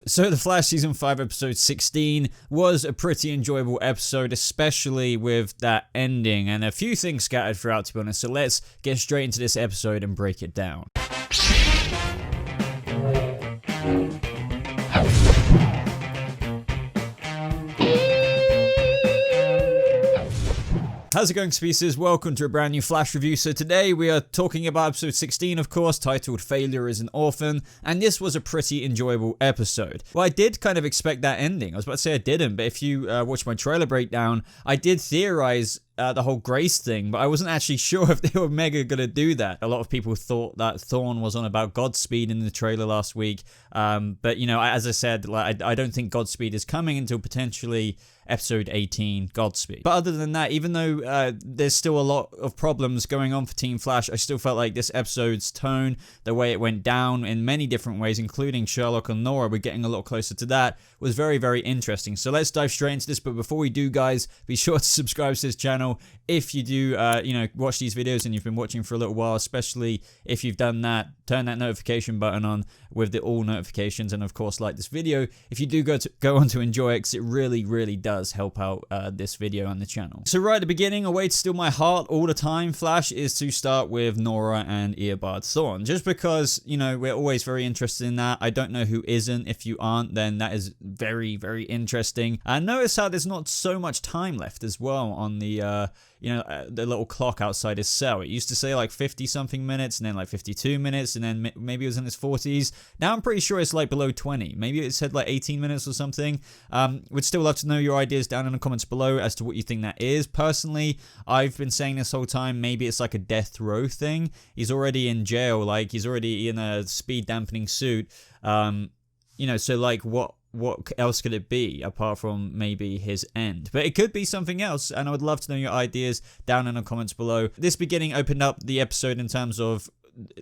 So The Flash Season 5 Episode 16 was a pretty enjoyable episode, especially with that ending, and a few things scattered throughout, to be honest. So let's get straight into this episode and break it down. How's it going, species? Welcome to a brand new Flash review. So today we are talking about episode 16, of course, titled Failure is an Orphan, and this was a pretty enjoyable episode. Well, I did kind of expect that ending. I was about to say I didn't, but if you watch my trailer breakdown, I did theorize the whole Grace thing, but I wasn't actually sure if they were mega gonna do that. A lot of people thought that Thorne was on about Godspeed in the trailer last week, but you know, as I said, like, I don't think Godspeed is coming until potentially episode 18, Godspeed. But other than that, even though there's still a lot of problems going on for Team Flash, I still felt like this episode's tone, the way it went down in many different ways, including Sherlock and Nora, we're getting a lot closer to that, was very, very interesting. So let's dive straight into this, but before we do, guys, be sure to subscribe to this channel if you do, watch these videos and you've been watching for a little while, especially if you've done that. Turn that notification button on with the all notifications, and of course like this video if you do go on to enjoy it, because it really, really does help out this video and the channel. So right at the beginning, a way to steal my heart all the time, Flash, is to start with Nora and Eobard Thawne, just because, you know, we're always very interested in that. I don't know who isn't. If you aren't, then that is very, very interesting. And notice how there's not so much time left as well on the the little clock outside his cell. It used to say like 50 something minutes, and then like 52 minutes, and then maybe it was in his 40s. Now I'm pretty sure it's like below 20. Maybe it said like 18 minutes or something. Would still love to know your ideas down in the comments below as to what you think that is. Personally, I've been saying this whole time, maybe it's like a death row thing. He's already in jail, like he's already in a speed dampening suit. So like what else could it be apart from maybe his end? But it could be something else, and I would love to know your ideas down in the comments below. This beginning opened up the episode in terms of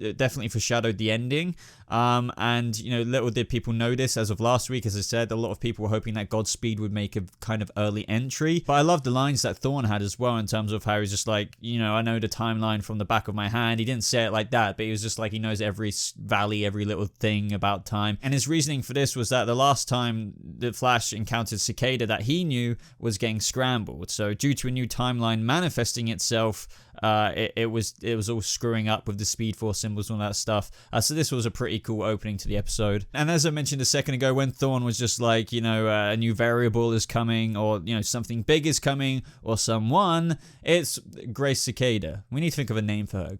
definitely foreshadowed the ending, and you know, little did people know this. As of last week, as I said, a lot of people were hoping that Godspeed would make a kind of early entry, but I love the lines that Thawne had as well, in terms of how he's just like, you know, I know the timeline from the back of my hand. He didn't say it like that, but he was just like, he knows every valley, every little thing about time. And his reasoning for this was that the last time the Flash encountered Cicada that he knew was getting scrambled, so due to a new timeline manifesting itself, it was all screwing up with the Speed Force symbols and all that stuff. So this was a pretty cool opening to the episode. And as I mentioned a second ago, when Thawne was just like, you know, a new variable is coming, or, you know, something big is coming, or someone, it's Grace Cicada. We need to think of a name for her.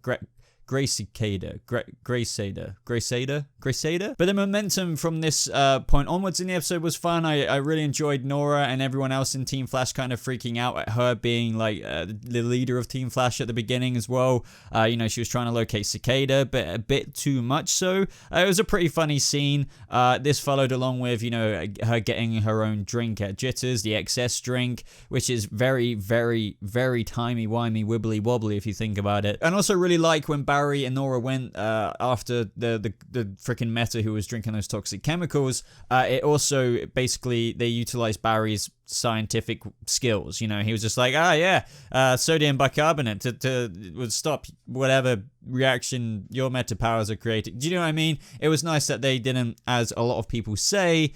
Grace Cicada. Graceada? But the momentum from this point onwards in the episode was fun. I really enjoyed Nora and everyone else in Team Flash kind of freaking out at her being like the leader of Team Flash at the beginning as well. She was trying to locate Cicada, but a bit too much so. It was a pretty funny scene. This followed along with, you know, her getting her own drink at Jitters, the XS drink, which is very, very, very timey-wimey, wibbly-wobbly if you think about it. And also really like when Barry and Nora went after the freaking Meta who was drinking those toxic chemicals. It also basically, they utilized Barry's scientific skills. You know, he was just like, sodium bicarbonate to would stop whatever reaction your meta powers are creating. Do you know what I mean? It was nice that they didn't, as a lot of people say,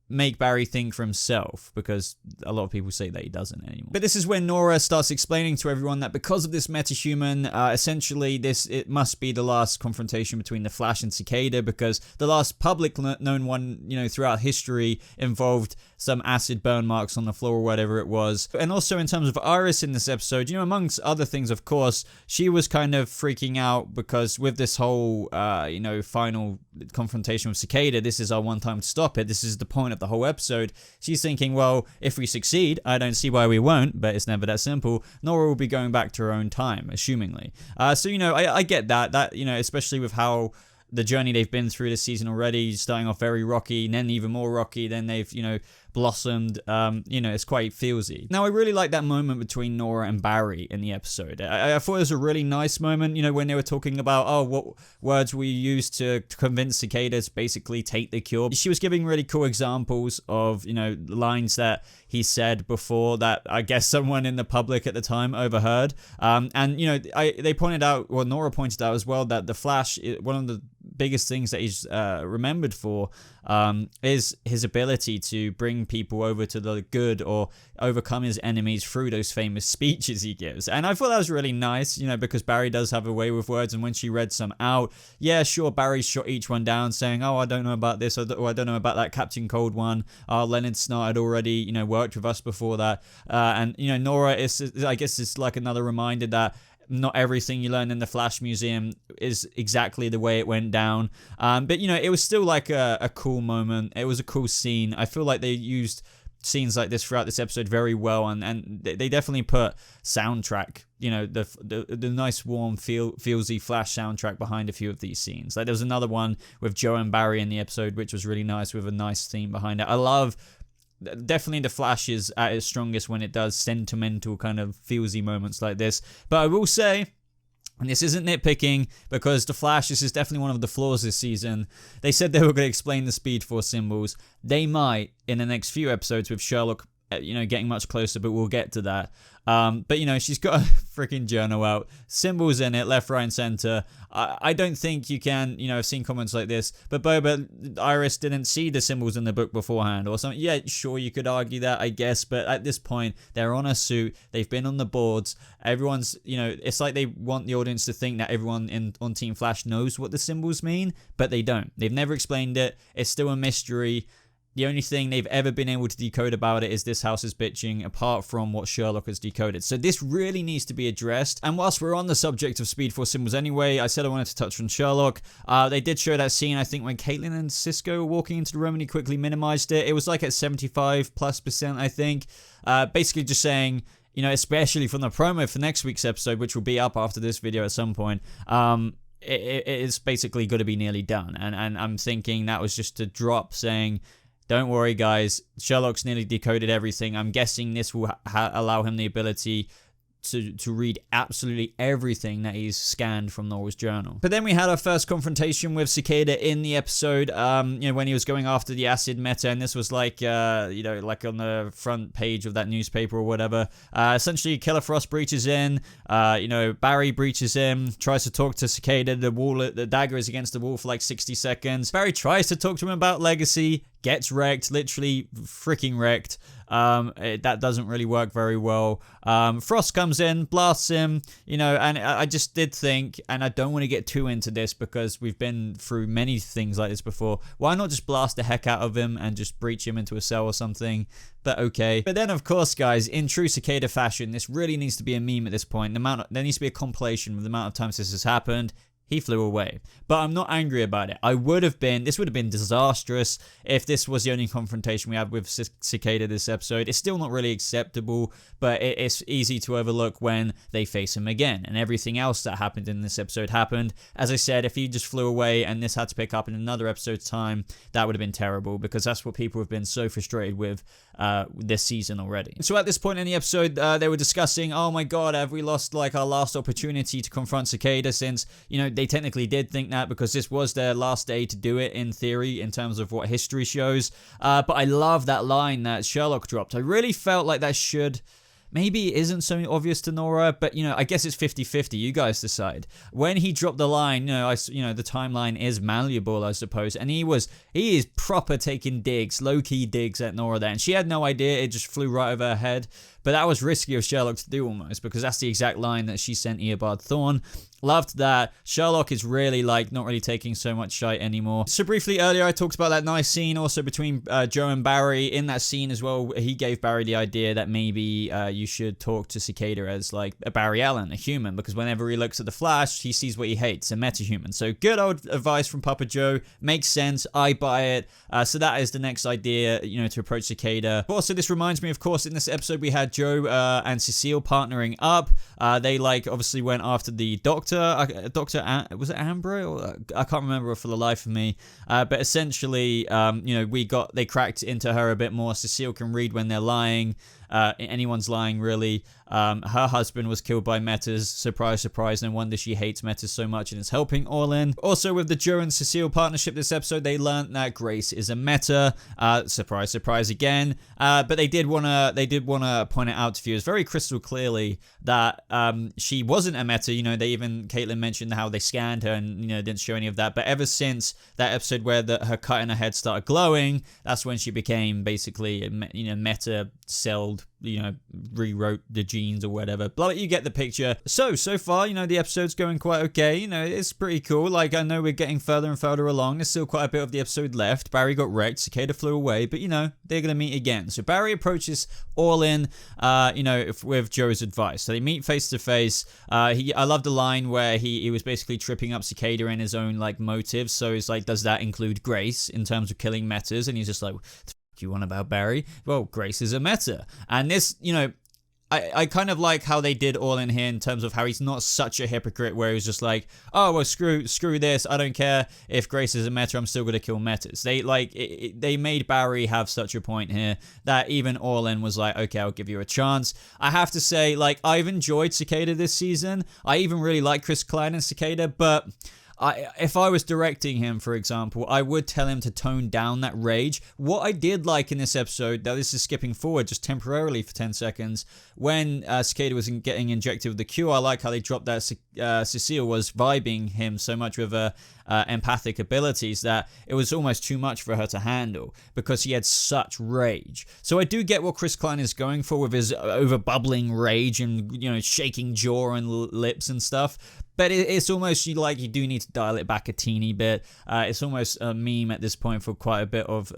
make Barry think for himself, because a lot of people say that he doesn't anymore. But this is when Nora starts explaining to everyone that because of this metahuman, essentially it must be the last confrontation between the Flash and Cicada, because the last public known one, you know, throughout history involved some acid burn marks on the floor or whatever it was. And also in terms of Iris in this episode, you know, amongst other things, of course, she was kind of freaking out because with this whole, final confrontation with Cicada, this is our one time to stop it. This is the point of the whole episode. She's thinking, well, if we succeed, I don't see why we won't, but it's never that simple. Nora will be going back to her own time, assumingly. So, you know, I get that, you know, especially with how the journey they've been through this season already, starting off very rocky, and then even more rocky, then they've, you know, blossomed. It's quite feelsy. Now, I really like that moment between Nora and Barry in the episode. I thought it was a really nice moment, you know, when they were talking about, what words we used to convince Cicada to basically take the cure. She was giving really cool examples of, you know, lines that he said before that I guess someone in the public at the time overheard. And, you know, they pointed out, well, Nora pointed out as well, that the Flash, one of the biggest things that he's remembered for is his ability to bring people over to the good or overcome his enemies through those famous speeches he gives. And I thought that was really nice, because Barry does have a way with words, and when she read some out, yeah, sure, Barry shot each one down saying, oh, I don't know about this, or I don't know about that Captain Cold one. Leonard Snart had already, worked with us before that. And, Nora I guess it's like another reminder that not everything you learn in the Flash Museum is exactly the way it went down. But, it was still like a cool moment. It was a cool scene. I feel like they used scenes like this throughout this episode very well, and they definitely put soundtrack, the nice warm feelsy Flash soundtrack behind a few of these scenes. Like there was another one with Joe and Barry in the episode, which was really nice with a nice theme behind it. I love definitely the Flash is at its strongest when it does sentimental kind of feelsy moments like this. But I will say, and this isn't nitpicking, because the Flash, this is definitely one of the flaws this season. They said they were going to explain the Speed Force symbols. They might in the next few episodes with Sherlock, getting much closer, but we'll get to that. But she's got a freaking journal out, symbols in it, left, right, and center. I don't think you can, I've seen comments like this, but Iris didn't see the symbols in the book beforehand or something. Yeah, sure, you could argue that, I guess, but at this point, they're on a suit, they've been on the boards, everyone's, it's like they want the audience to think that everyone on Team Flash knows what the symbols mean, but they don't. They've never explained it. It's still a mystery. The only thing they've ever been able to decode about it is this house is bitching, apart from what Sherlock has decoded. So this really needs to be addressed. And whilst we're on the subject of Speed Force symbols anyway, I said I wanted to touch on Sherlock. They did show that scene, I think, when Caitlin and Cisco were walking into the room and he quickly minimized it. It was like at 75+%, I think. Basically just saying, especially from the promo for next week's episode, which will be up after this video at some point, it's basically going to be nearly done. And I'm thinking that was just a drop saying, don't worry, guys, Sherlock's nearly decoded everything. I'm guessing this will allow him the ability to read absolutely everything that he's scanned from Nora's journal. But then we had our first confrontation with Cicada in the episode, when he was going after the acid meta, and this was like, like on the front page of that newspaper or whatever. Essentially, Killer Frost breaches in, Barry breaches in, tries to talk to Cicada, the dagger is against the wall for like 60 seconds. Barry tries to talk to him about Legacy, gets wrecked, literally freaking wrecked. That doesn't really work very well. Frost comes in, blasts him, and I just did think, and I don't want to get too into this because we've been through many things like this before, why not just blast the heck out of him and just breach him into a cell or something? But okay. But then, of course, guys, in true Cicada fashion, this really needs to be a meme at this point. There needs to be a compilation with the amount of times this has happened. He flew away. But I'm not angry about it. This would have been disastrous if this was the only confrontation we had with Cicada this episode. It's still not really acceptable, but it's easy to overlook when they face him again. And everything else that happened in this episode happened. As I said, if he just flew away and this had to pick up in another episode's time, that would have been terrible, because that's what people have been so frustrated with this season already. So at this point in the episode, they were discussing, oh my god, have we lost like our last opportunity to confront Cicada, since, they technically did think that because this was their last day to do it in theory in terms of what history shows. But I love that line that Sherlock dropped. I really felt like that maybe it isn't so obvious to Nora, but I guess it's 50-50. You guys decide. When he dropped the line, the timeline is malleable, I suppose, and he is proper taking digs, low-key digs at Nora there, and she had no idea. It just flew right over her head. But that was risky of Sherlock to do almost, because that's the exact line that she sent Eobard Thawne. Loved that. Sherlock is really not really taking so much shite anymore. So briefly earlier, I talked about that nice scene also between Joe and Barry. In that scene as well, he gave Barry the idea that maybe you should talk to Cicada as like a Barry Allen, a human, because whenever he looks at the Flash, he sees what he hates, a metahuman. So good old advice from Papa Joe. Makes sense. I buy it. So that is the next idea, to approach Cicada. Also, this reminds me, of course, in this episode, we had Joe and Cecile partnering up. They obviously went after the Doctor. Was it Amber? Or, I can't remember for the life of me. But essentially, they cracked into her a bit more. Cecile can read when they're lying. Anyone's lying, really. her husband was killed by metas. Surprise, surprise. No wonder she hates metas so much and is helping Orlin. Also, with the Joe and Cecile partnership this episode, they learned that Grace is a meta. Surprise, surprise again. But they did wanna point it out to viewers very crystal clearly that she wasn't a meta. Caitlyn mentioned how they scanned her and didn't show any of that. But ever since that episode where her cut in her head started glowing, that's when she became basically meta celled, rewrote the genes or whatever. But you get the picture. So far, the episode's going quite okay. It's pretty cool. Like, I know we're getting further and further along. There's still quite a bit of the episode left. Barry got wrecked. Cicada flew away. But, they're going to meet again. So Barry approaches Orlin, with Joe's advice. So they meet face to face. I love the line where he was basically tripping up Cicada in his own, motives. So he's like, does that include Grace in terms of killing metas? And he's just like, you want about Barry? Well, Grace is a meta. And this, I kind of like how they did Orlin here in terms of how he's not such a hypocrite where he's just like, oh, well, screw this. I don't care if Grace is a meta. I'm still going to kill metas. They made Barry have such a point here that even Orlin was like, okay, I'll give you a chance. I have to say, I've enjoyed Cicada this season. I even really like Chris Klein and Cicada, but if I was directing him, for example, I would tell him to tone down that rage. What I did like in this episode, though this is skipping forward just temporarily for 10 seconds, when Cicada was getting injected with the cure, I like how they dropped that Cecile was vibing him so much with her empathic abilities that it was almost too much for her to handle because he had such rage. So I do get what Chris Klein is going for with his over-bubbling rage and, shaking jaw and lips and stuff. But it's almost like you do need to dial it back a teeny bit. It's almost a meme at this point for quite a bit of,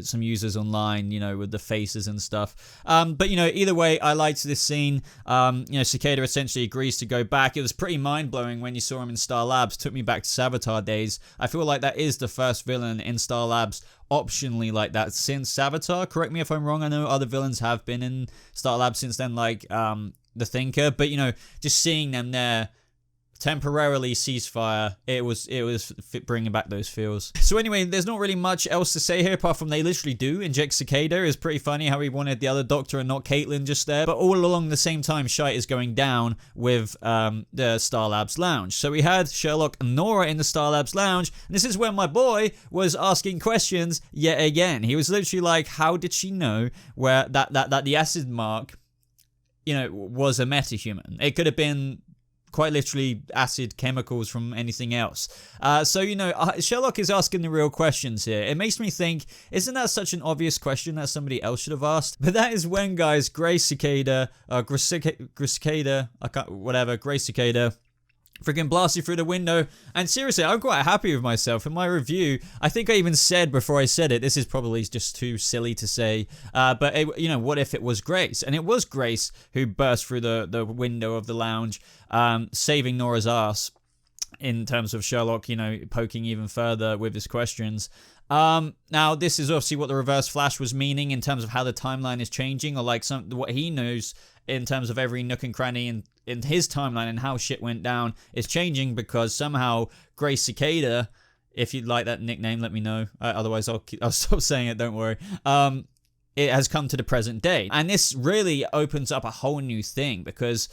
some users online, with the faces and stuff. But, either way, I liked this scene. Cicada essentially agrees to go back. It was pretty mind-blowing when you saw him in Star Labs. Took me back to Savitar days. I feel like that is the first villain in Star Labs optionally like that since Savitar. Correct me if I'm wrong. I know other villains have been in Star Labs since then, like the Thinker. But, just seeing them there, temporarily ceasefire, it was bringing back those feels. So anyway, there's not really much else to say here apart from they literally do inject Cicada. It's pretty funny how he wanted the other doctor and not Caitlyn just there, but all along the same time shite is going down with the Star Labs lounge. So we had Sherlock and Nora in the Star Labs lounge, and this is where my boy was asking questions yet again. He was literally like, how did she know where that the acid mark was a metahuman? It could have been quite literally acid chemicals from anything else. Sherlock is asking the real questions here. It makes me think, isn't that such an obvious question that somebody else should have asked? But that is when, guys, Grace Cicada freaking blasted through the window. And seriously, I'm quite happy with myself. In my review, I think I even said before I said it, this is probably just too silly to say, but what if it was Grace? And it was Grace who burst through the window of the lounge, saving Nora's ass in terms of Sherlock, poking even further with his questions. Now, this is obviously what the reverse flash was meaning in terms of how the timeline is changing, or what he knows in terms of every nook and cranny in his timeline and how shit went down is changing because somehow Grace Cicada, if you'd like that nickname, let me know. Otherwise, I'll stop saying it. Don't worry. It has come to the present day, and this really opens up a whole new thing because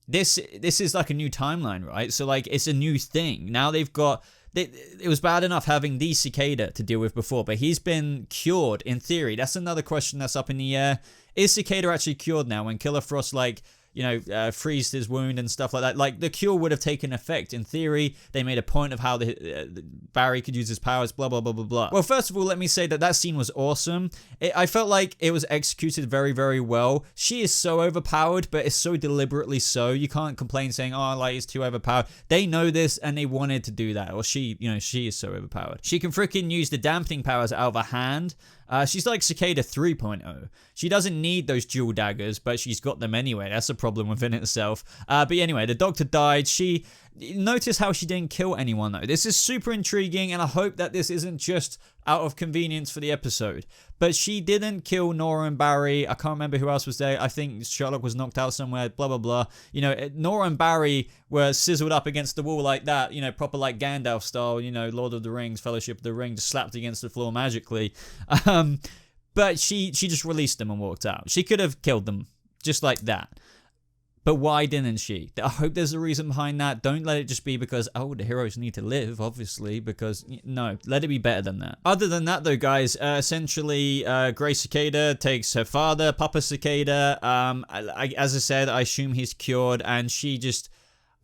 this is like a new timeline, right? So it's a new thing. Now they've got. It was bad enough having the Cicada to deal with before, but he's been cured in theory. That's another question that's up in the air. Is Cicada actually cured now when Killer Frost freezed his wound and stuff like that? The cure would have taken effect in theory. They made a point of how Barry could use his powers, blah, blah, blah, blah, blah. Well, first of all, let me say that scene was awesome. I felt like it was executed very, very well. She is so overpowered, but it's so deliberately so. You can't complain saying, oh, it's too overpowered. They know this and they wanted to do that. Or she is so overpowered. She can freaking use the dampening powers out of her hand. She's like Cicada 3.0. She doesn't need those dual daggers, but she's got them anyway. That's a problem within itself. But anyway, the doctor died. Notice how she didn't kill anyone, though. This is super intriguing, and I hope that this isn't just out of convenience for the episode. But she didn't kill Nora and Barry. I can't remember who else was there. I think Sherlock was knocked out somewhere, blah, blah, blah. Nora and Barry were sizzled up against the wall like that, proper like Gandalf style, Lord of the Rings, Fellowship of the Ring, just slapped against the floor magically. But she just released them and walked out. She could have killed them. Just like that. But why didn't she? I hope there's a reason behind that. Don't let it just be because, oh, the heroes need to live, obviously, because, no, let it be better than that. Other than that, though, guys, essentially, Grace Cicada takes her father, Papa Cicada. As I said, I assume he's cured, and she just...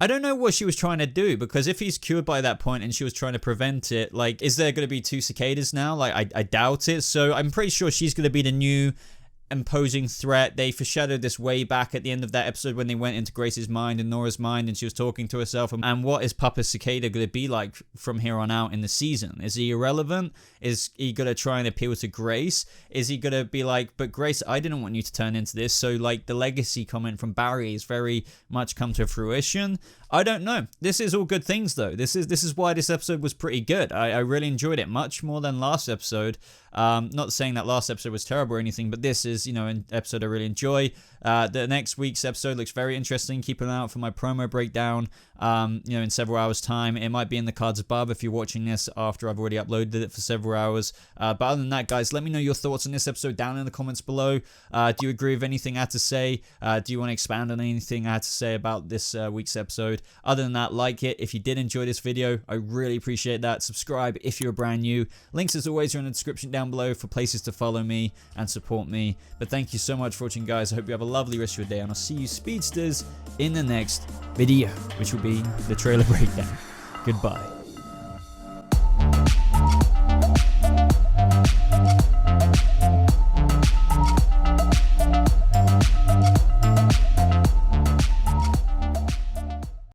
I don't know what she was trying to do, because if he's cured by that point and she was trying to prevent it, like, is there going to be 2 cicadas now? Like, I doubt it. So I'm pretty sure she's going to be the new imposing threat. They foreshadowed this way back at the end of that episode when they went into Grace's mind and Nora's mind and she was talking to herself. And what is Papa Cicada going to be like from here on out in the season? Is he irrelevant? Is he going to try and appeal to Grace? Is he going to be like, but Grace, I didn't want you to turn into this. So like the legacy comment from Barry is very much come to fruition. I don't know. This is all good things though. This is why this episode was pretty good. I really enjoyed it much more than last episode. Not saying that last episode was terrible or anything, but this is, an episode I really enjoy. The next week's episode looks very interesting. Keep an eye out for my promo breakdown, in several hours' time. It might be in the cards above if you're watching this after I've already uploaded it for several hours. But other than that, guys, let me know your thoughts on this episode down in the comments below. Do you agree with anything I had to say? Do you want to expand on anything I had to say about this week's episode? Other than that, like it if you did enjoy this video. I really appreciate that. Subscribe if you're brand new. Links, as always, are in the description down below for places to follow me and support me. But thank you so much for watching, guys. I hope you have a lovely rest of your day, and I'll see you speedsters in the next video, which will be the trailer breakdown. Goodbye.